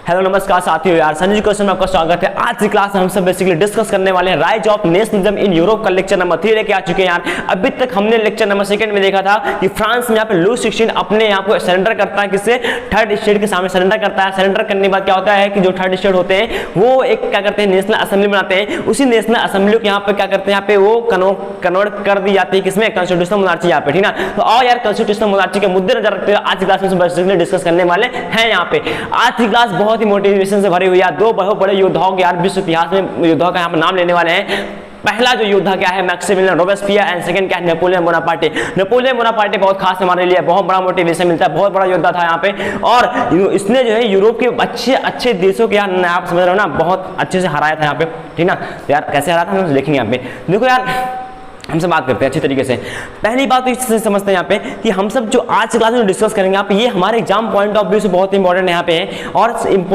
Hello नमस्कार साथियों, यार संजय क्वेश्चन में आपका स्वागत है। आज की क्लास में हम सब बेसिकली डिस्कस करने वाले हैं rise of nationalism in Europe का लेक्चर नंबर 3 लेके आ चुके हैं। यार अभी तक हमने लेक्चर नंबर 2 में देखा था कि फ्रांस में यहाँ पे लुई 16 अपने यहाँ को सरेंडर करता है, किससे? थर्ड स्टेट के सामने सरेंडर करता है। सरेंडर करने के बाद क्या होता है कि जो थर्ड स्टेट होते हैं वो एक क्या करते हैं, नेशनल असेंबली बनाते हैं। उसी नेशनल असेंबली को यहाँ पे क्या करते हैं, यहाँ पे वो कन्वर्ट कर दी जाती है किसमें? कॉन्स्टिट्यूशनल मोनार्ची यहाँ पे, ठीक ना। तो आओ यार कॉन्स्टिट्यूशनल मोनार्ची के मुद्दे नजर रखते हुए आज की क्लास में बेसिकली डिस्कस करने वाले हैं। यहाँ पे आज की क्लास बहुत ही मोटिवेशन से भरी हुई है। दो बहुत बड़े योद्धाओं के यार विश्व इतिहास में योद्धाओं का यहाँ पर नाम लेने वाले हैं। पहला जो योद्धा क्या है, मैक्सिमिलियन रोबेस्पियर, एंड सेकंड क्या है, नेपोलियन बोनापार्टे। नेपोलियन बोनापार्टे बहुत खास हमारे लिए, बहुत बड़ा मोटिवेशन मिलता है, बहुत बड़ा योद्धा था यहाँ पे। और इसने जो है यूरोप के अच्छे अच्छे देशों के यार, आप समझ रहे हो ना, बहुत अच्छे से हराया था यहाँ पे, ठीक ना। तो यार कैसे हराया था हम देखेंगे यहाँ पे। देखो यार हमसे बात करते हैं अच्छी तरीके से। पहली बात तो इससे समझते हैं यहाँ पे कि हम सब जो आज की क्लास में डिस्कस करेंगे यहाँ पे, ये हमारे एग्जाम पॉइंट ऑफ व्यू से बहुत इंपॉर्टेंट यहाँ पे है। और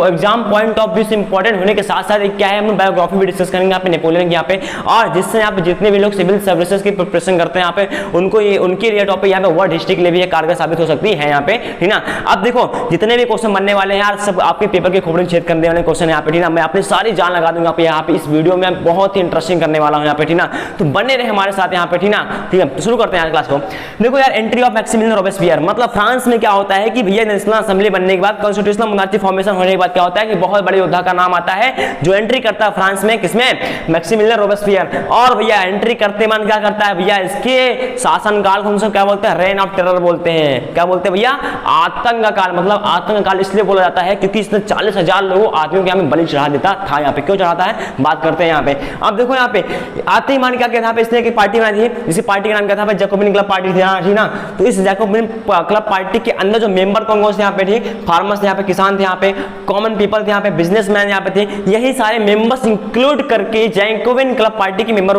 एग्जाम पॉइंट ऑफ व्यू से इंपॉर्टेंट होने के साथ साथ क्या है, हम बायोग्राफी भी डिस्कस करेंगे यहाँ पे नेपोलियन की यहाँ पे। और जिससे यहाँ पे जितने भी लोग सिविल सर्विसेज की प्रिपरेशन करते हैं यहाँ पे, उनको ये उनके लिए टॉपिक यहाँ पे वर्ल्ड हिस्ट्री के लिए भी कारगर साबित हो सकती है यहाँ पे, ठीक ना। अब देखो जितने भी क्वेश्चन बनने वाले हैं यार, सब आपके पेपर के खोपड़ी छेद करने वाले क्वेश्चन यहाँ पे, ठीक ना। मैं अपनी सारी जान लगा दूंगा यहाँ पे इस वीडियो में, बहुत ही इंटरेस्टिंग करने वाला हूँ यहाँ पे, ठीक ना। तो बने रहे हमारे साथ यहाँ पे, ठीक ना। ठीक है, तो शुरू करते हैं आज क्लास को। देखो यार एंट्री ऑफ मैक्सिमिलियन रोबेस्पियर, मतलब फ्रांस में क्या होता है कि भैया नेशनल असेंबली बनने के बाद, कॉन्स्टिट्यूशनल मोनार्ची फॉर्मेशन होने के बाद क्या होता है कि बहुत बड़े योद्धा का नाम आता है जो एंट्री करता है फ्रांस में, किसमें? Maximilien Robespierre. और भैया एंट्री करते मन क्या करता है भैया, इसके शासनकाल को हम सब क्या बोलते हैं, रेन ऑफ टेरर बोलते हैं। क्या बोलते हैं भैया? आतंक काल। मतलब आतंक काल इसलिए बोला जाता है क्योंकि इसने 40,000 लोगों आदमियों के यहाँ में बलि चढ़ा देता था। यहाँ पे क्यों चढ़ाता है, बात करते हैं यहाँ पे। अब देखो यहाँ पे आते ही मान क्या किया था, इसने एक पार्टी बनाई थी, इसी पार्टी का नाम क्या था, जैकोबिन क्लब पार्टी थी, ठीक ना। तो इस जैकोबिन क्लब पार्टी के अंदर जो मेंबर कौन कौन से यहाँ पे थे, फार्मर्स यहाँ पे, किसान थे यहाँ पे, कॉमन पीपल थे यहाँ पे, बिजनेसमैन यहाँ पे थे। यही सारे मेंबर्स इंक्लूड करके जैकोबिन क्लब पार्टी के मेंबर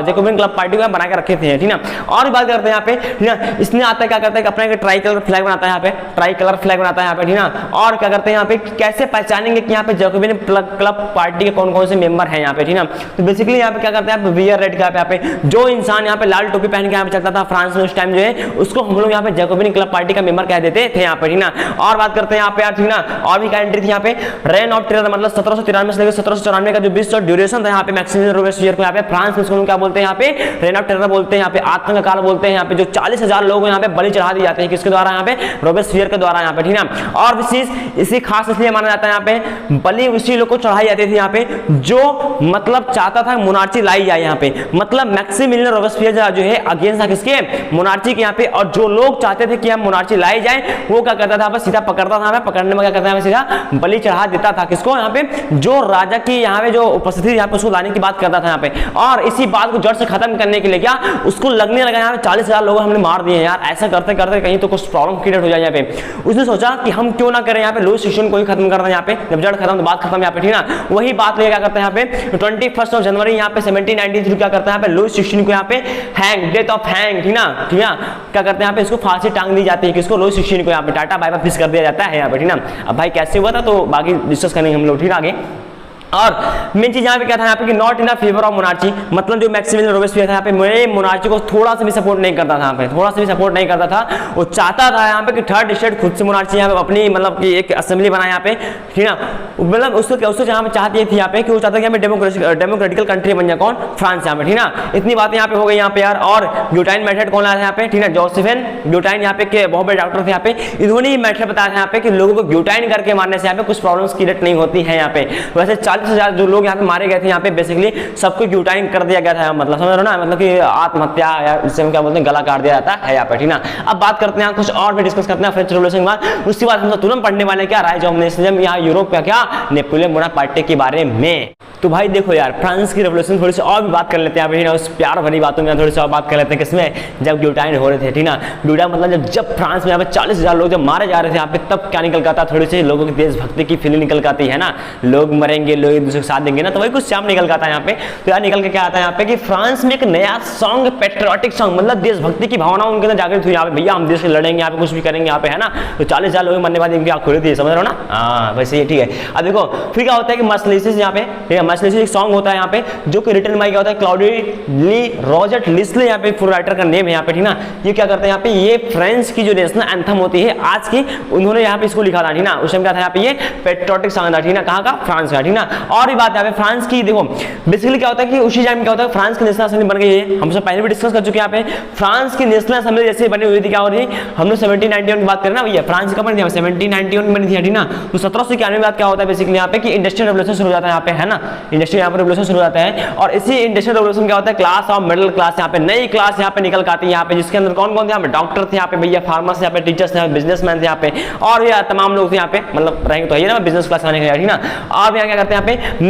जैकोबिन क्लब पार्टी को बना के रखे थे, ठीक ना। और बात करते हैं यहाँ पे, ठीक ना। इसने आता है क्या करता है, अपना एक ट्राई कलर फ्लैग बनाता है यहाँ पे, ट्राई कलर फ्लैग बनाता है यहाँ पे, ठीक ना। और क्या करते हैं यहाँ पे, कैसे पहचानेंगे कि यहाँ पे जैकोबिन क्लब पार्टी के कौन कौन से मेंबर हैं यहाँ पे, ठीक ना। तो बेसिकली यहाँ पे क्या करते हैं, वियर रेड का यहाँ पे जो इंसान यहाँ पे लाल टोपी पहन के यहाँ पे चलता था फ्रांस में उस टाइम जो है, उसको हम लोग यहाँ पे जैकोबिन क्लब पार्टी का मेंबर कह देते थे यहाँ पे, ठीक ना। और बात करते हैं यहाँ पे यार, ठीक ना। और भी क्या एंट्री थी यहाँ पे, रेन ऑफ टेरर, मतलब 1793 से लेकर 1794 का जो 20 ड्यूरेशन था यहाँ पे मैक्सिमिलियन रोबेस्पियर को यहाँ पे फ्रांस में उसको क्या बोलते हैं यहाँ पे, रेन ऑफ टेरर बोलते हैं यहाँ पे, आतंक काल बोलते हैं यहाँ पे। जो 40,000 लोग यहाँ पे बलि चढ़ा दिए जाते हैं, किसके द्वारा? यहाँ पे रोबेस्पियर के द्वारा यहाँ पे, ठीक ना। और विशेष इसी खास इसलिए माना जाता है यहाँ पे, बलि उसी लोग को चढ़ाई जाती थी यहाँ पे जो मतलब चाहता था मोनार्ची लाई जाए यहाँ पे। मतलब मैक्सिमिलियन रोबेस्पियर जो है अगेंस्ट था किसके, मोनार्ची के यहाँ पे। और जो लोग चाहते थे कि हम मोनार्ची लाई जाए, वो क्या करता था, बस सीधा पकड़ता था, पकड़ने में क्या करता है, सीधा बलि चढ़ा देता था किसको, यहाँ पे जो राजा की यहाँ पे जो उपस्थिति यहाँ पे उसको लाने की बात करता था यहाँ पे। और इसी बात को जड़ से खत्म करने के लिए क्या उसको लगने लगा यहाँ पे 40,000 लोग हमने मार दिए यार, ऐसा करते करते कहीं तो कुछ प्रॉब्लम क्रिएट हो जाए यहाँ पे। उसने सोचा कि हम क्यों ना करें यहाँ पे, लुई 16 को ही खत्म कर दें यहाँ पे, जब जड़ खत्म तो बात खत्म यहाँ पे, ठीक ना। वही बात लेके क्या करते हैं यहाँ पे 21 जनवरी यहाँ पे 1793 क्या करता है यहाँ पे, लुई 16 को यहाँ पे हैंग, डेथ ऑफ हैंग, ठीक ना, ठीक ना। क्या करते हैं यहाँ पे, इसको फांसी टांग दी जाती है किसको, लुई 16 को यहाँ पे, टाटा बाय बाय फिश कर दिया जाता है यहाँ पे, ठीक ना। अब भाई कैसे हुआ था तो बाकी डिस्कस करेंगे हम लोग, ठीक आगे। और मेन चीज यहाँ पे क्या था यहाँ पे कि not in favour of monarchy, मतलब जो मैक्सिमिलियन रोबेस्पियर था यहाँ पे मेरे मोनार्ची को थोड़ा सा भी सपोर्ट नहीं करता था यहाँ पे, थोड़ा सा भी सपोर्ट नहीं करता था। वो चाहता था यहाँ पे कि थर्ड स्टेट खुद से मोनार्ची यहाँ पे अपनी मतलब कि एक असेंबली बनाए यहाँ पे, ठीक ना। मतलब उसको यहाँ पे चाहती थी यहाँ पे कि वो चाहता है डेमोक्रेटिकल कंट्री बन जाए, कौन? फ्रांस यहाँ पे, ठीक ना। इतनी बातें यहाँ पे हो गई यहाँ पे यार। और ब्यूटाइन मेथड कौन आया था यहाँ पे, ठीक ना, जोसेफिन ब्यूटाइन यहाँ पे के बहुत बड़े डॉक्टर थे यहाँ पे। इन्होंने मेथड बताया था यहाँ पे कि लोगों को ब्यूटाइन करके मारने से यहाँ पे कुछ प्रॉब्लम्स क्रिएट नहीं होती है यहाँ पे। वैसे 40,000 जो लोग यहाँ पे मारे गए थे यहाँ पे बेसिकली सबको ग्यूटाइन कर दिया गया था, मतलब समझ रहे हो ना, मतलब कि आत्महत्या या इससे हम क्या बोलते हैं, गला काट दिया जाता है यहाँ पे, ठीक ना। अब बात करते हैं कुछ और भी डिस्कस करते हैं फ्रेंच रिवॉल्यूशन के बाद। उसके बाद हम तुरंत पढ़ने वाले क्या, राइज ऑफ नेशनलिज्म यहाँ यूरोप का क्या, नेपोलियन बोनापार्टे के बारे में। तो भाई देखो यार फ्रांस की रेवोल्यूशन थोड़ी सी और भी बात कर लेते हैं यहाँ पे, उस प्यार भरी बातों में थोड़ी सी और बात कर लेते हैं किसमें, जब ग्यूटाइन हो रहे थे, ठीक ना। ग्यूटाइन मतलब जब फ्रांस में यहाँ पे 40,000 लोग जब मारे जा रहे थे यहाँ पे, तब क्या निकल का था, थोड़ी सी लोगों की देशभक्ति की फीलिंग निकल आती है ना, लोग मरेंगे, लोग एक दूसरे के साथ देंगे ना, तो वही कुछ शाम निकल आता है यहाँ पे। तो यार निकल के क्या आता है यहाँ पे कि फ्रांस में एक नया सॉन्ग, पेट्रियोटिक सॉन्ग, मतलब देशभक्ति की भावना उनके अंदर जागृत हुई यहाँ पे, भैया हम देश से लड़ेंगे, यहाँ पे कुछ भी करेंगे यहाँ पे, है ना। तो 40,000 लोग मरने बाद इनकी आँख खुली थी, समझ रहे हो ना। हाँ वैसे ये ठीक है। अब देखो फिर क्या होता है कि मसलिसिस यहाँ पे, मर्सिलेस एक सॉन्ग होता है यहाँ पे जो कि रिटन बाय क्या होता है, क्लाउडी ली रोजर्ट लिस्ले यहाँ पे फुल राइटर का नेम है यहाँ पे, ठीक ना। ये क्या करते हैं यहाँ पे, ये फ्रांस की जो नेशनल एंथम होती है आज की, उन्होंने यहाँ पे इसको लिखा था, ठीक ना। उस टाइम क्या था यहाँ पे, ये पेट्रियोटिक सॉन्ग था, ठीक ना। कहाँ का, फ्रांस का, ठीक ना। और भी बात है यहाँ पे फ्रांस की, देखो बेसिकली क्या होता है कि उसी टाइम क्या होता है फ्रांस की नेशनल असेंबली बन गई है, हम सब पहले भी डिस्कस कर चुके हैं यहाँ पे। फ्रांस की नेशनल असेंबली जैसे बनी हुई थी, क्या हो रही है, हम लोग 1791 की बात करें ना भैया, फ्रांस का बनी थी 1791 में बनी थी, ठीक ना। तो 1791 में बात क्या होता है बेसिकली यहाँ पे कि इंडस्ट्रियल रेवोल्यूशन शुरू हो जाता है यहाँ पे, है ना। इंडस्ट्रियल यहाँ पे रेवोल्यूशन शुरू हो जाता है, और इसी इंडस्ट्रियल रेवोल्यूशन क्या होता है, क्लास ऑफ मिडिल क्लास यहाँ पे नई क्लास यहाँ पे निकल के आती है यहाँ पे, जिसके अंदर कौन कौन थे यहाँ पे, डॉक्टर थे यहाँ पे भैया, फार्मर्स यहाँ पे, टीचर्स थे, बिजनेसमैन थे यहाँ पे, और ये तमाम लोग थे यहाँ पे, मतलब रहेंगे तो है ना बिजनेस क्लास आने का, ठीक ना। अब यहाँ क्या करते हैं यहाँ पे,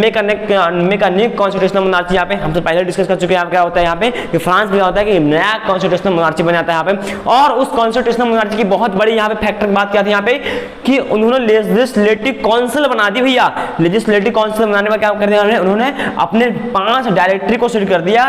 make a new constitutional monarchy, यहाँ पे हम तो पहले डिस्कस कर चुके हैं क्या होता है यहाँ पे कि फ्रांस में होता है कि नया कॉन्स्टिट्यूशनल मोनार्ची बन जाता है यहाँ पे। और उस कॉन्स्टिट्यूशनल मोनार्ची की बहुत बड़ी यहाँ पे फैक्टर बात क्या थी यहाँ पे कि उन्होंने लेजिस्लेटिव काउंसिल बना दी भैया। लेजिस्लेटिव काउंसिल बनाने में क्या कर दिया उन्होंने, अपने 5 डायरेक्टरी को सेट कर दिया,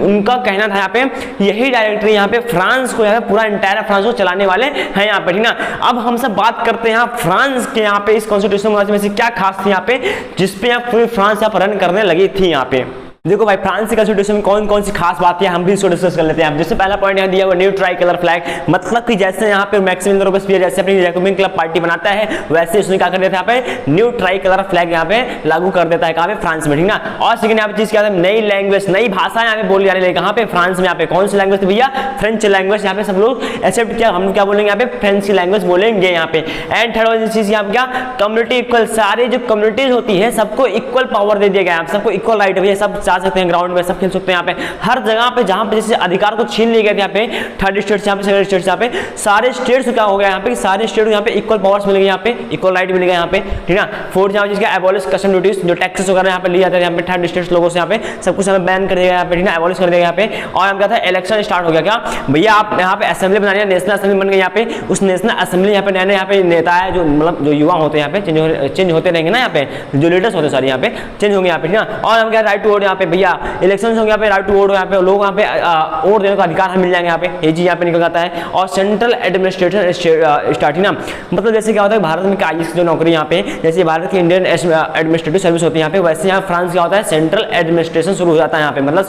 उनका कहना था यहाँ पे यही डायरेक्टरी यहाँ पे फ्रांस को, यहाँ पे पूरा इंटायर फ्रांस को चलाने वाले हैं यहाँ पे, ठीक ना। अब हम सब बात करते हैं यहाँ फ्रांस के यहाँ पे इस कॉन्स्टिट्यूशनल मोनार्ची में से क्या खास थी यहाँ पे जिसपे यहाँ पूरी फ्रांस यहाँ पर रन करने लगी थी यहाँ पे। देखो भाई फ्रांस की कॉन्स्टिट्यूशन में कौन कौन सी खास बात है हम भी इसको डिस्कस कर लेते हैं। जैसे पहला पॉइंट यहाँ दिया हुआ न्यू ट्राई कलर फ्लैग, मतलब कि जैसे यहाँ पे मैक्सिमिलियन रोबेस्पियर जैसे अपनी जैकोबिन क्लब पार्टी बनाता है वैसे उसने क्या कर दिया था यहाँ पे न्यू ट्राई कलर फ्लैग यहाँ पे लागू कर देता है कहाँ पे, फ्रांस में, ठीक ना। और सेकंड यहाँ पे चीज क्या है, नई लैंग्वेज नई भाषा यहाँ पे बोली जाने लगी कहाँ पे, फ्रांस में। यहाँ पे कौन सी लैंग्वेज थी भैया, फ्रेंच लैंग्वेज यहाँ पे सब लोग एक्सेप्ट किया, हम क्या बोलेंगे यहाँ पे, फ्रेंच की लैंग्वेज बोलेंगे यहाँ पे। एंड थर्ड वाली चीज यहाँ पे क्या, कम्युनिटी इक्वल, सारी जो कम्युनिटीज होती है सबको इक्वल पावर दे दिया गया, सबको इक्वल राइट है, सब जा सकते हैं ग्राउंड में, सब खेल सकते हैं यहाँ पे हर जगह पे, जहां पे जैसे अधिकार को छीन लिए गए थे यहाँ पे 3rd स्टेट यहाँ पे, 2nd स्टेट यहाँ पे, सारे स्टेट्स क्या हो गया यहाँ पे, सारे स्टेट यहाँ पे इक्वल पावर्स मिल गए, यहाँ पे इक्वल राइट मिल गए यहाँ पे, ठीक ना। 4th यहाँ जिसका एबॉलिश कस्टम ड्यूटीज, जो टैक्सेस वगैरह यहाँ पे लिए जाते हैं यहाँ पे 3rd स्टेट्स लोगों से, यहाँ पे सब कुछ हमें बैन कर दिया यहाँ पे, ठीक ना, एबॉलिश कर दिया यहाँ पे। और हम क्या था, इलेक्शन स्टार्ट हो गया क्या भैया, आप यहाँ पे असेंबली बनानी है, नेशनल असेंबली बन गई यहाँ पे। उस नेशनल असेंबली यहाँ पे नए नए यहाँ पे नेता है, जो मतलब जो युवा होते हैं यहाँ पे, चेंज होते रहेंगे ना यहाँ पे, जो लीडर्स होते हैं सारे यहाँ पे चेंज होंगे यहाँ पे, ठीक ना। और हम क्या, राइट टू वोट यहाँ पे भैया, इलेक्शन होंगे यहाँ पे, राइट टू वोट यहाँ पे, लोग यहाँ पे वोट देने का अधिकार मिल जाएंगे यहाँ पे, ये चीज यहाँ पे निकल जाता है। और सेंट्रल एडमिनिस्ट्रेशन स्टार्टिंग ना, मतलब जैसे क्या होता है भारत में आईएएस की जो नौकरी यहाँ पे, जैसे भारत की इंडियन एडमिनिस्ट्रेटिव सर्विस होती है यहाँ पे, वैसे यहाँ फ्रांस क्या होता है, सेंट्रल एडमिनिस्ट्रेशन शुरू हो जाता है यहाँ पे, मतलब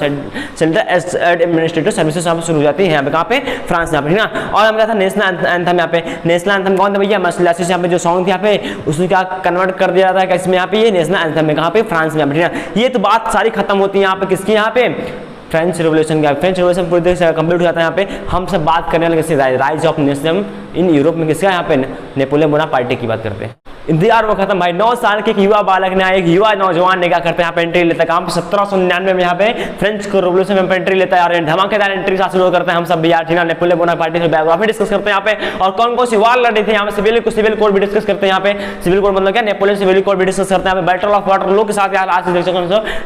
सेंट्रल एडमिनिस्ट्रेटिव सर्विसेज यहाँ पे शुरू हो जाती है यहाँ पे, कहाँ पे, फ्रांस यहाँ पे, ना। और हम क्या था, नेशनल एंथम यहाँ पे, नेशनल एंथम कौन था भैया, मर्सिलेस यहाँ पे जो सॉन्ग थी यहाँ पे, उसको क्या कन्वर्ट कर दिया जाता है इसमें यहाँ पे, ये नेशनल एंथम में, कहाँ पे, फ्रांस में, ठीक है। ये तो बात सारी खत्म होती है यहाँ पे किसकी, यहाँ पे फ्रेंच रेवोल्यूशन का। फ्रेंच रेवोल्यूशन पूरी तरह से कंप्लीट हो जाता है यहाँ पे। हम सब बात करने वाले rise of nationalism in Europe में किसका, यहाँ पे नेपोलियन बोनापार्टी की बात करते हैं। इंतजार वो खत्म भाई, 9 साल के एक युवा बालक ने, एक युवा नौजवान ने क्या करते हैं यहाँ पे एंट्री लेता है, कहाँ पे 1799 में यहाँ पे फ्रेंच रेवोल्यूशन में एंट्री लेता है, और धमाकेदार एंट्री से शुरू करते हैं हम सब बिहार, ठीक ना। नेपोलियन बोनापार्टी से बायोग्राफी डिस्कस करते हैं यहाँ पे, और कौन कौन सी वार लड़ी थी यहाँ पे, सिविल कोड भी डिस्कस करते हैं यहाँ पे। सिविल कोड मतलब क्या, नेपोलियन सिविल कोड भी डिस्कस करते हैं, बैटल ऑफ वाटरलू के साथ यार आज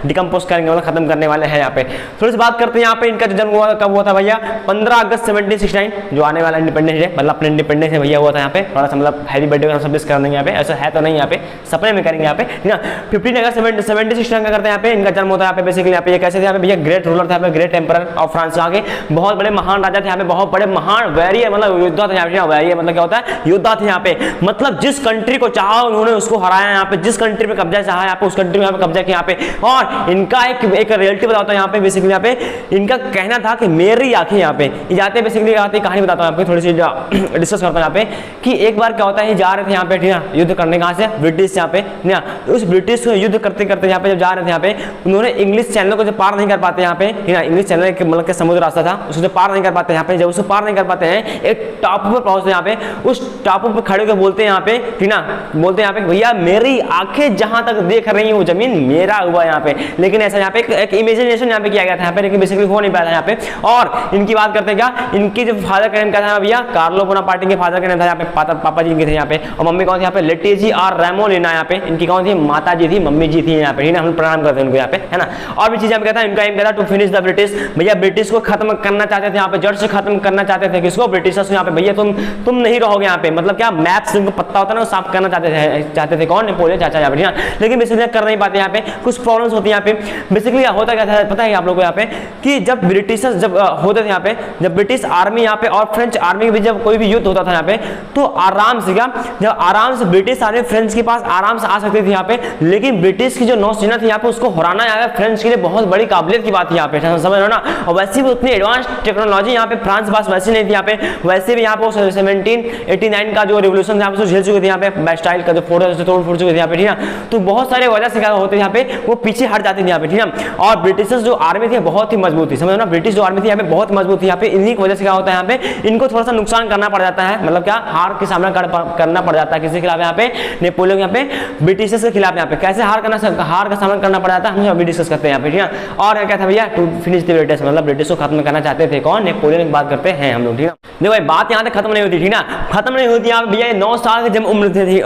डिकम्पोज करेंगे, मतलब खत्म करने वाले हैं यहाँ पे। थोड़ी सी बात करते हैं यहाँ पे, इनका जन्म हुआ कब हुआ था भैया, 15 अगस्त 1769, जो आने वाला इंडिपेंडेंस डे, मतलब अपने इंडिपेंडेंस है भैया हुआ था यहाँ पे। थोड़ा सा मतलब हैप्पी बर्थडे का सब विश कर देंगे यहाँ पे, ऐसा है तो नहीं यहाँ पे, सपने में करेंगे यहाँ पे, ठीक ना। 15 अगस्त 1769 का करते हैं यहाँ पे, इनका जन्म होता है यहाँ पे। बेसिकली यहाँ पे ये कैसे थे यहाँ पे भैया, ग्रेट रूलर थे यहाँ पे, ग्रेट एम्परर ऑफ फ्रांस, यहाँ के बहुत बड़े महान राजा थे यहाँ पे, बहुत बड़े महान वैरियर मतलब योद्धा थे यहाँ पे। वैरियर मतलब क्या होता है, योद्धा थे यहाँ पे, मतलब जिस कंट्री को चाहा उन्होंने उसको हराया यहाँ पे, जिस कंट्री पे कब्जा चाहा यहाँ पे उस कंट्री में कब्जा किया यहाँ पे। और इनका एक रियलिटी बताता है यहाँ पे, बेसिकली यहाँ पे इनका कहना था कि मेरी आंखें यहाँ पे जाते, बेसिकली आते कहानी बताता हूँ यहाँ पे, थोड़ी सी डिस्कस करता हूँ यहाँ पे कि एक बार क्या होता है, जा रहे थे यहाँ पे, ठीक है, युद्ध करने कहाँ से, ब्रिटिश यहाँ पे, ना। उस ब्रिटिश को युद्ध करते करते यहाँ पे जब जा रहे थे यहाँ पे, उन्होंने इंग्लिश चैनल को जब पार नहीं कर पाते यहाँ पे, ठीक है, इंग्लिश चैनल के मतलब के समुद्र रास्ता था, उसको पार नहीं कर पाते यहाँ पे। जब उसको पार नहीं कर पाते हैं, एक टापू पर पहुंचते यहाँ पे, उस टापू पर खड़े होकर बोलते हैं यहाँ पे, ठीक ना, बोलते हैं यहाँ पे भैया मेरी आंखें जहां तक देख रही हूँ जमीन मेरा हुआ यहाँ पे। लेकिन ऐसा यहाँ पे एक इमेजिनेशन यहाँ पे किया गया था यहाँ पे, लेकिन बेसिकली हो नहीं पाया था यहाँ पे। और इनकी बात करते हैं क्या, इनकी जो फादर का नेम क्या था भैया, कार्लो बोनापार्टी के फादर का नेम था यहाँ पे, पापा जी इनके थे यहाँ पे। और मम्मी कौन थी यहाँ पे, लेटीजी और रेमोलिना यहाँ पे, इनकी कौन थी, माता जी थी, मम्मी जी थी यहाँ पे, हम प्रणाम करते हैं उनको यहाँ पे, है ना। और भी चीज यहाँ पे कहता है, इनका एम कहता टू फिनिश द ब्रिटिश, भैया ब्रिटिश को खत्म करना चाहते थे यहाँ पे, जड़ से खत्म करना चाहते थे किसको, ब्रिटिशर्स यहाँ पे। भैया तुम नहीं रहोगे यहाँ पे, मतलब क्या मैप्स जिनको पता होता है ना साफ करना चाहते थे कौन, नेपोलियन चाचा यहाँ पे, लेकिन बेसिकली कर नहीं पाते यहाँ पे, कुछ प्रॉब्लम्स होती है यहाँ पे। बेसिकली होता क्या था पता है आप लोगों को यहाँ पे, कि जब ब्रिटिशर्स जब होते थे यहाँ पे, जब ब्रिटिश आर्मी यहाँ पे और फ्रेंच आर्मी के बीच जब कोई भी युद्ध होता था यहाँ पे, तो आराम से क्या, जब आराम से ब्रिटिश ब्रिटिश आर्मी फ्रेंच के पास आराम से आ सकती थी यहाँ पे, लेकिन ब्रिटिश की जो नौसेना थी यहाँ पे उसको हराना यहाँ पे फ्रेंच के लिए बहुत बड़ी काबिलियत की बात थी यहाँ पे, समझ रहे हो ना। और वैसे भी उतनी एडवांस टेक्नोलॉजी यहाँ पे फ्रांस पास वैसे नहीं थी यहाँ पे। वैसे भी यहाँ पे 1789 का जो रिवोल्यूशन यहाँ पे झेल चुके थे यहाँ पे, बैस्टाइल का जो फोड़ तोड़ चुके थे यहाँ पे, ठीक है। तो बहुत सारे वजह से क्या होते यहाँ पे वो पीछे हट जाते थे यहाँ पे, ठीक है। और ब्रिटिश जो आर्मी थी बहुत ही मजबूत थी, समझो ना। ब्रिटिश जो आर्मी थी यहाँ पे बहुत मजबूत थी यहाँ पे। इन्हीं की वजह से क्या होता है यहाँ पे इनको थोड़ा सा नुकसान करना पड़ जाता है, मतलब क्या हार का सामना करना पड़ जाता है। किसी के खिलाफ यहाँ पे नेपोलियन यहाँ पे ब्रिटिश के खिलाफ यहाँ पे कैसे हार का सामना करना पड़ जाता है हम अभी डिस्कस करते हैं यहाँ पे, ठीक है। और क्या था भैया, टू फिनिश द ब्रिटिश, मतलब ब्रिटिश को खत्म करना चाहते थे कौन, नेपोलियन की बात करते हैं हम लोग, ठीक है। देखो भाई बात यहाँ तक खत्म नहीं होती, ठीक ना, खत्म नहीं होती यहाँ भैया। 9 साल की जब उम्र थी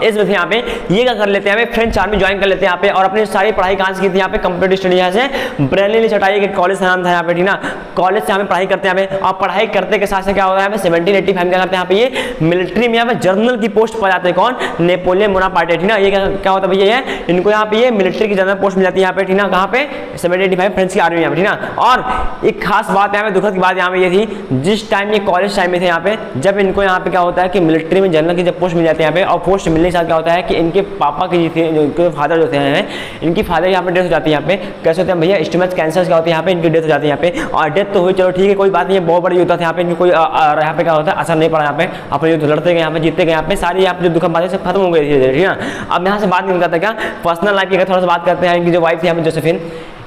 एज में थे यहाँ पे, ये क्या कर लेते हैं फ्रेंच आर्मी ज्वाइन कर लेते हैं यहाँ पे। और अपनी सारी पढ़ाई कहाँ से की थी यहाँ पे, कंप्यूटर स्टडी यहाँ से ब्रेनली चटाई के कॉलेज का नाम था यहाँ पे, ठीक ना। कॉलेज से यहाँ पे पढ़ाई करते हैं यहाँ पे। और पढ़ाई करते के साथ से क्या होता है 1785 क्या करते हैं यहाँ पे, ये मिलिट्री में यहाँ पे जनरल की पोस्ट पा जाते हैं कौन, नेपोलियन बोनापार्ट, ठीक ना। ये क्या होता है भैया, ये इनको यहाँ पे ये मिलिट्री की जनरल पोस्ट मिल जाती है यहाँ पे, ठीक ना। कहाँ पे 1785 फ्रेंच की आर्मी यहाँ पे, ठीक ना। और एक खास बात यहाँ पे, दुखद की बात यहाँ पे ये थी, जिस टाइम ये कॉलेज टाइम में थे यहाँ पे, जब इनको यहाँ पे क्या होता है कि मिलिट्री में जनरल की जब पोस्ट मिल जाती है यहाँ पे, और पोस्ट मिलने के साथ क्या होता है कि इनके पापा की जो फादर जो थे इनकी फादर यहाँ पे डेथ हो जाती है यहाँ पे। कैसे होते हैं भैया, स्टमच कैंसर क्या होता है यहाँ पे, इनकी डेथ हो जाती है यहाँ पे। और डेथ तो हुई, चलो ठीक है कोई बात नहीं, बहुत बड़ी युद्ध था यहाँ पे, इनकी कोई यहाँ पे क्या होता है असर नहीं पड़ा यहाँ पे, अपने युद्ध लड़ते गए यहाँ पे, जीतते गए यहाँ पे, सारी यहाँ पे जो दुखद बातें सब खत्म हो गई थी, ठीक है। अब यहाँ से बात नहीं करता क्या पर्सनल लाइफ की, थोड़ा सा बात करते हैं। इनकी जो वाइफ थी यहाँ पे जोसेफिन,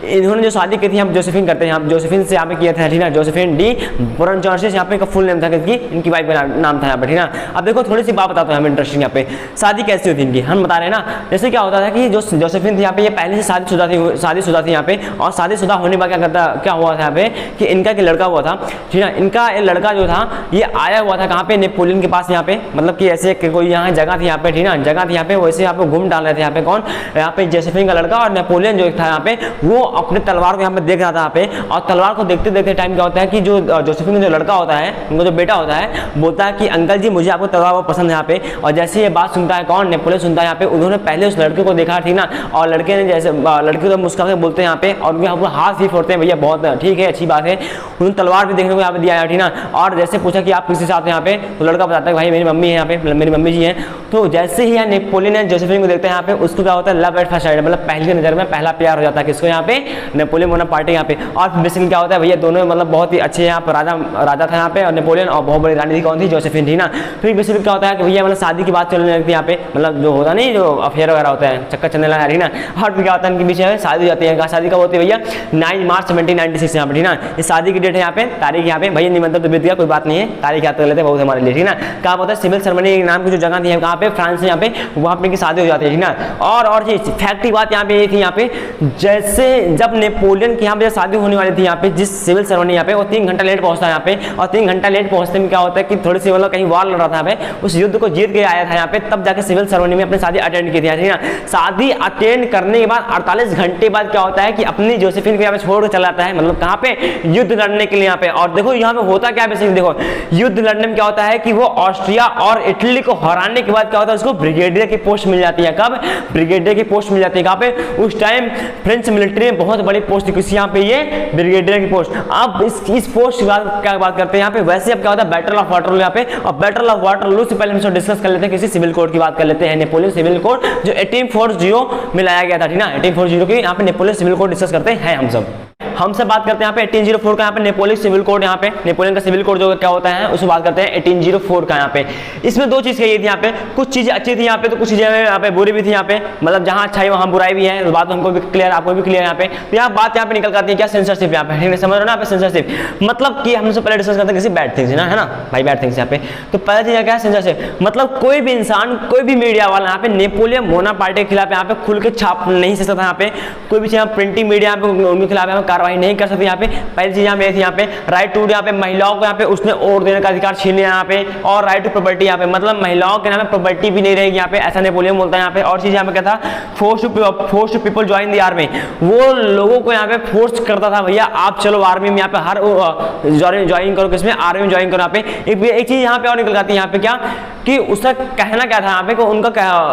इन्होंने जो शादी की थी हम जोसेफिन करते हैं, हम जोसेफिन से यहाँ पे किया था, ठीक है। जोसेफिन डी ब्रानचॉर्सिस यहाँ पे का फुल नेम था किसकी, इनकी वाइफ का नाम था यहाँ पे, ठीक है। अब देखो थोड़ी सी बात बताता हूँ हमें इंटरेस्टिंग यहाँ पे, शादी कैसी होती इनकी, हम बता रहे हैं ना। जैसे क्या होता था कि जो जोसेफिन थी यहाँ पे, ये पहले से शादीशुदा थी यहाँ पे। और शादीशुदा होने के बाद क्या हुआ था यहाँ पे कि इनका एक लड़का हुआ था, ठीक है। इनका लड़का जो था ये आया हुआ था कहाँ पे, नेपोलियन के पास यहाँ पे, मतलब कि ऐसे कोई यहाँ जगह थी यहाँ पे, ठीक है, जगह थी यहाँ पे, वैसे यहाँ पे घूम डाल रहे थे यहाँ पे कौन, यहाँ पे जोसेफिन का लड़का। और नेपोलियन जो था यहाँ पे वो अपने तलवार को मैं देख रहा था यहाँ पे। और तलवार को देखते देखते टाइम क्या होता है कि जो जोसेफिन का जो लड़का होता है, उनका जो बेटा होता है, बोलता है कि अंकल जी मुझे आपको तलवार बहुत पसंद है यहाँ पे। और जैसे ये बात सुनता है कौन, नेपोलियन सुनता है यहाँ पे। उन्होंने पहले उस लड़के को देखा, ठीक ना। और लड़के ने जैसे लड़के को मुस्कुरा के बोलते हैं यहाँ पे, और उनके हाथ भी फोड़ते हैं, भैया बहुत ठीक है अच्छी बात है। उन्होंने तलवार भी देखने को यहाँ पे दिया, ठीक ना। और जैसे पूछा कि आप किसी साथ यहाँ पे, तो लड़का बताता है भाई मेरी मम्मी है यहाँ पे, मेरी मम्मी जी है। तो जैसे ही नेपोलियन ने जोसेफिन को देखते हैं यहाँ पे, उसको क्या होता है लव एट फर्स्ट साइट, मतलब पहली नजर में पहला प्यार हो जाता है किसको यहाँ पे, नेपोलियन बोनापार्ट यहाँ पे। और बेसिकली क्या होता है भैया, दोनों मतलब बहुत ही अच्छे यहाँ पर राजा था यहाँ पे, और नेपोलियन, और बहुत बड़ी रानी थी कौन थी, जोसेफिन, थी ना। फिर बेसिकली क्या होता है कि भैया मतलब शादी की बात चलने लगती है यहाँ पे, मतलब जो होता नहीं जो अफेयर वगैरह होता है, चक्कर चलने लगा, ठीक ना। और फिर क्या होता है इनके बीच में शादी हो जाती है। शादी कब होती है भैया, 9 मार्च 1796 यहाँ पे, ठीक ना। इस शादी की डेट है यहाँ पे, तारीख यहाँ पे, भैया निमंत्रण तो बीत गया, कोई बात नहीं है, तारीख याद कर लेते हैं बहुत हमारे लिए, ठीक ना। क्या होता है सिविल सेरेमनी नाम की जो जगह थी कहाँ पे, फ्रांस में यहाँ पे, वहाँ पे शादी हो जाती है, ठीक ना। और चीज फैक्ट की बात यहाँ पे ये थी यहाँ पे, जैसे जब नेपोलियन की यहाँ पे शादी होने वाली थी यहाँ पे, जिस सिविल सेरेमनी यहाँ पे, वो 3 घंटा लेट पहुंचता है यहाँ पे। और 3 घंटा लेट पहुंचने में क्या होता है कि थोड़ी सी मतलब कहीं वार लड़ रहा था यहाँ पे, उस युद्ध को जीत के आया था यहाँ पे, तब जाके सिविल सेरेमनी में अपनी शादी अटेंड की थी, ठीक ना। शादी अटेंड करने के बाद 48 घंटे बाद क्या होता है कि अपनी जोसेफिन को यहाँ पे छोड़ कर चला जाता है, मतलब कहाँ पे, युद्ध लड़ने के लिए यहाँ पे। और देखो यहाँ पे होता क्या है, देखो युद्ध लड़ने में क्या होता है कि वो ऑस्ट्रिया और इटली को हराने के बाद क्या होता है, उसको ब्रिगेडियर की पोस्ट मिल जाती है। कब, ब्रिगेडियर की पोस्ट मिल जाती है कहाँ पे, उस टाइम फ्रेंच मिलिट्री में बहुत बड़ी पोस्ट थी किसी यहाँ पे, ये ब्रिगेडियर की पोस्ट। अब इस पोस्ट की क्या बात करते हैं यहाँ पे, वैसे अब क्या होता है बैटल ऑफ वाटरलू यहाँ पे। और बैटल ऑफ वाटरलू से पहले हम डिस्कस कर लेते हैं किसी सिविल कोड की बात कर लेते हैं, नेपोलियन सिविल कोड जो 1840 में लाया गया था, ठीक ना। 1840 की यहाँ पे नेपोलियन सिविल कोड डिस्कस करते हैं हम सब बात करते हैं यहाँ पे 1804 का, यहाँ पे नेपोलियन सिविल कोड, यहाँ पे नेपोलियन का सिविल कोड जो क्या होता है उसको बात करते हैं 1804 का। यहाँ पे इसमें 2 चीज कही थी यहाँ पे, कुछ चीजें अच्छी थी यहाँ पे, तो कुछ चीजें यहाँ पे बुरी भी थी यहाँ पे, मतलब जहाँ अच्छा है वहाँ बुराई भी है, तो बात हमको भी क्लियर, आपको भी क्लियर यहाँ पे। तो यहाँ बात यहाँ पे निकल आती है क्या, सेंसरशिप यहाँ पे, समझ रहे हो ना यहाँ पे, सेंसरशिप मतलब कि हमसे पहले डिस्कस करते हैं किसी बैड थिंग्स है ना भाई, बैड थिंग्स यहाँ पे। तो पहला चीज क्या है सेंसरशिप, मतलब कोई भी इंसान, कोई भी मीडिया वाला यहाँ पे नेपोलियन बोनापार्ट के खिलाफ यहाँ पे खुल के छाप नहीं सकता था यहाँ पे, कोई भी प्रिंटिंग मीडिया यहाँ पे उनके खिलाफ यहाँ कार्रवाई नहीं कर सकती यहाँ पे। पहली चीज यहाँ पे थी यहाँ पे राइट टू, यहाँ पे महिलाओं को यहाँ पे उसने वोट देने का अधिकार छीन लिया यहाँ पे। और राइट टू प्रॉपर्टी यहाँ पे, मतलब महिलाओं के नाम पे प्रॉपर्टी भी नहीं रहेगी यहाँ पे, ऐसा नेपोलियन बोलता है यहाँ पे। और चीज यहाँ पे क्या था, force to people join the army, वो लोगों को यहाँ पे फोर्स करता था भैया आप चलो आर्मी में, यहाँ पे हर ज्वाइन करो, किसमें, आर्मी में ज्वाइन करो यहाँ पे। एक चीज यहाँ पे और निकल आती है यहाँ पे क्या, कि कि उसका कहना क्या था यहाँ पे कि उनका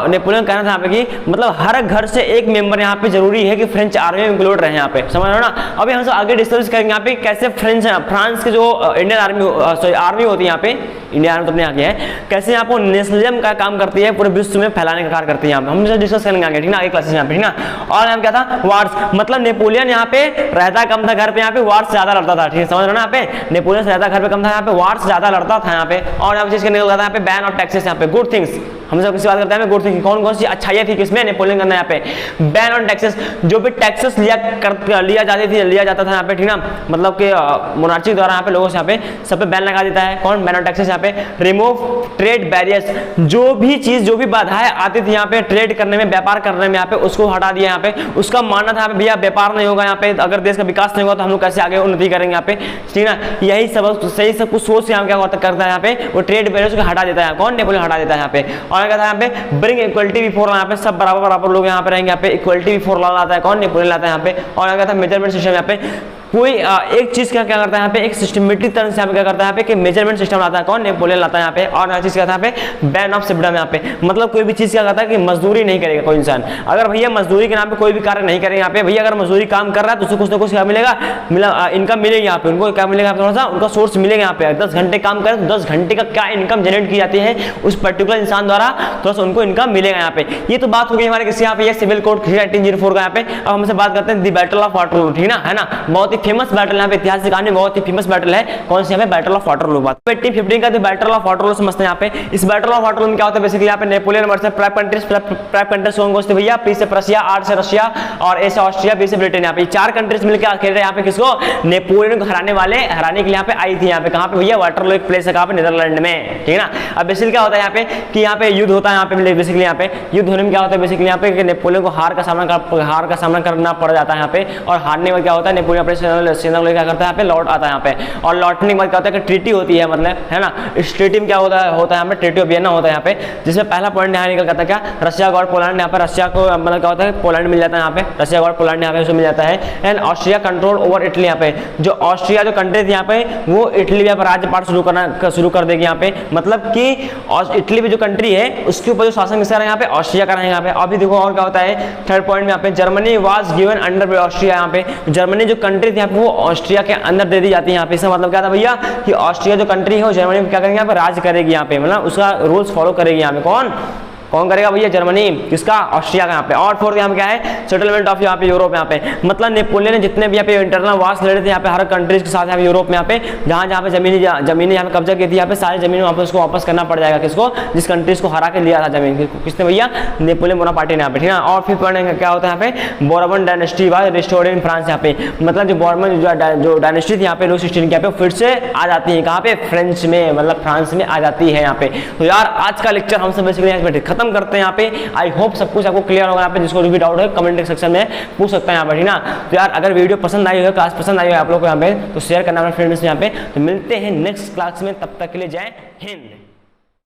नेपोलियन कहना था यहाँ पे कि मतलब हर घर से एक मेंबर यहाँ पे जरूरी है कि फ्रेंच आर्मी में इंक्लूड रहे यहाँ पे, समझ रहे हो ना। अभी हम सब आगे डिस्कस करेंगे यहाँ पे कैसे फ्रांस के जो इंडियन आर्मी होती है यहाँ पे, इंडिया आर्मी तो अपने आगे है, कैसे यहाँ पर नेशनलिज्म का काम करती है, पूरे विश्व में फैलाने का कार्य करती है। हम डिस्कस करेंगे आगे, ठीक ना, आगे क्लासेस यहाँ पे, ठीक ना। और यहाँ क्या था, वार्स, मतलब नेपोलियन यहाँ पे रहता कम था घर पे, यहाँ पे वार्स ज्यादा लड़ता था, ठीक है, समझ रहे हो ना। यहाँ पे नेपोलियन से रहता घर पे कम था, यहाँ पे वार्स ज्यादा लड़ता था यहाँ पे। और यहाँ पे चीज निकल था यहाँ पे बैन ऑफ टैक्सेस, यहाँ पे गुड थिंग्स, हम सब किसी बात करते हैं गुड थिंग, कौन कौन सी अच्छाइयाँ थी किसमें, नेपोलियन करना यहाँ पे बैन ऑन टैक्सेस, जो भी टैक्सेस लिया जाता था यहाँ पे, ठीक ना, मतलब कि मोनार्ची द्वारा यहाँ पे लोगों से यहाँ पे सब पे बैन लगा देता है। कौन, बैन ऑन टैक्सेस। यहाँ पे रिमूव ट्रेड बैरियर्स, जो भी चीज जो भी बाधाएं आती थी यहाँ पे ट्रेड करने में, व्यापार करने में, यहाँ पे उसको हटा दिया यहाँ पे। उसका मानना था भैया व्यापार नहीं होगा यहाँ पे, अगर देश का विकास नहीं होगा तो हम लोग कैसे आगे उन्नति करेंगे यहाँ पे, ठीक ना। यही सब सही सब कुछ सोच यहाँ क्या करता है यहाँ पे, वो ट्रेड बैरियर्स को हटा देता है। कौन, नेपोलियन हटा देता है यहाँ पे। और क्या था यहाँ पे, ब्रिंग इक्वलिटी बिफोर लॉ, यहाँ पे सब बराबर लोग यहाँ पे रहेंगे, यहाँ पे इक्वलिटी बिफोर लॉ लाता है कौन, नेपोलियन लाता है यहाँ पे। और क्या था, मेजरमेंट सिस्टम, यहाँ पे कोई एक चीज क्या करता है यहाँ पे, एक सिस्टमेटिक तरह से यहाँ पे क्या करता है यहाँ पे कि मेजरमेंट सिस्टम लाता है कौन, नेपोलियन लाता है यहाँ पे। और चीज क्या था यहाँ पे, बैन ऑफ सर्विटम, यहाँ पे मतलब कोई भी चीज क्या करता है कि मजदूरी नहीं करेगा कोई इंसान। अगर भैया मजदूरी के नाम पे कोई भी कार्य नहीं करेगा यहाँ पे, भैया अगर मजदूरी काम कर रहा है तो उसको कुछ ना कुछ क्या मिलेगा, इनकम मिलेगी यहाँ पे, उनको क्या मिलेगा, थोड़ा सा उनका सोर्स मिलेगा यहाँ पे। 10 घंटे काम करे तो 10 घंटे का क्या इनकम जनरेट की जाती है उस पर्टिकुलर इंसान द्वारा, थोड़ा सा उनको इनकम मिलेगा यहाँ पे। ये तो बात हो गई हमारे किसी यहाँ पे सिविल कोड 1904 का यहाँ पे। अब हमसे बात करते हैं दी बैटल ऑफ वाटरलू, ठीक ना, है ना, बहुत ही फेमस बैटल यहाँ पे, इतिहास की कहानी बहुत ही फेमस बैटल है। कौन सी, यहाँ पे बैटल ऑफ वाटरलू। बात 1815 का बैटल ऑफ वाटरलू समझते हैं यहाँ पे। इस बैटल ऑफ वाटरलू में क्या होता है बेसिकली, यहाँ पे नेपोलियन वर्सेस प्राइम कंट्रीज कौन कौन से भैया, पी से प्रशिया, आर से रशिया और ए से ऑस्ट्रिया, बी से ब्रिटेन। यहाँ पे 4 कंट्रीज मिलकर खेल रहे हैं यहाँ पे किसको, नेपोलियन को हराने के लिए यहाँ पे आई थी यहाँ पे। कहाँ पे भैया, वाटरलू एक प्लेस है कहाँ पे, नीदरलैंड में, ठीक ना। अब बेसिकली क्या होता है यहाँ पे कि यहाँ पे युद्ध होता है यहाँ पे, बेसिकली यहाँ पे युद्ध होने में क्या होता है बेसिकली यहाँ पे नेपोलियन को हार का सामना करना पड़ जाता है यहाँ पे। और हारने में क्या होता है, नेपोलियन अपने सेना को क्या करता है यहाँ पे, लौट आता है यहाँ पे। और लौटने के बाद क्या होता है कि ट्रीटी होती है, मतलब है ना, इस ट्रीटी में क्या होता है यहाँ पे, ट्रीटी ऑफ वियना होता है यहाँ पे, जिसमें पहला पॉइंट यहाँ निकल जाता है क्या, रशिया और पोलैंड। यहाँ पे रशिया को मतलब क्या होता है, पोलैंड मिल जाता है यहाँ पे, रशिया और पोलैंड यहाँ पे उसे मिल जाता है। And Austria control over Italy, यहाँ पे जो ऑस्ट्रिया जो कंट्री थी यहाँ पे वो इटली यहाँ पर राज्यपाट शुरू कर देगी यहाँ पे। मतलब कि इटली भी जो कंट्री है उसके ऊपर जो शासन किसका है यहाँ पे, ऑस्ट्रिया का है यहाँ पे। अभी देखो और क्या होता है थर्ड पॉइंट में यहाँ पे, Germany was given under Austria, यहाँ पे जर्मनी जो कंट्री थी यहाँ पे वो ऑस्ट्रिया के अंदर दे दी जाती है यहाँ पे। इसका मतलब क्या था भैया कि ऑस्ट्रिया जो कंट्री है वो जर्मनी में क्या करेंगे यहाँ पे, राज करेगी यहाँ पे, मतलब उसका रूल्स फॉलो करेगी यहाँ पे। कौन करेगा भैया, जर्मनी, किसका, ऑस्ट्रिया का यहाँ पे। और फोर्थ यहाँ पे क्या है, सेटलमेंट ऑफ यहाँ पे यूरोप, यहाँ पे मतलब नेपोलियन ने जितने भी यहाँ पे इंटरनल वार्स लड़े थे यहाँ पे हर कंट्रीज के साथ यहाँ पे यूरोप में, यहाँ पे जहाँ पे जमीन यहाँ पे कब्जा की थी यहाँ पे सारी जमीन वहाँ पे उसको वापस करना पड़ जाएगा किसको, जिस कंट्रीज को हरा के लिया था जमीन, किसने भैया, नेपोलियन बोनापार्टी ने यहाँ पे, ठीक है। और फिर पॉइंट क्या होता है यहाँ पे, Bourbon dynasty was restored in France, यहाँ पे मतलब जो बोरबन जो डायनेस्टी थी यहाँ पे लुई 16 यहाँ पे फिर से आ जाती है कहाँ पे, फ्रेंच में, मतलब फ्रांस में आ जाती है यहाँ पे। तो यार आज का लेक्चर हम सब बेसिकली यहाँ पे खत्म करते हैं यहाँ पे। आई होप सब कुछ आपको क्लियर होगा यहाँ पे, जिसको भी डाउट है कमेंट सेक्शन में पूछ सकते हैं यहाँ पर, ठीक ना। तो यार अगर वीडियो पसंद आई हो, क्लास पसंद आई हो आप लोग को यहाँ पे, तो शेयर करना अपने फ्रेंड्स यहाँ पे। तो मिलते हैं नेक्स्ट क्लास में, तब तक के लिए जय हिंद।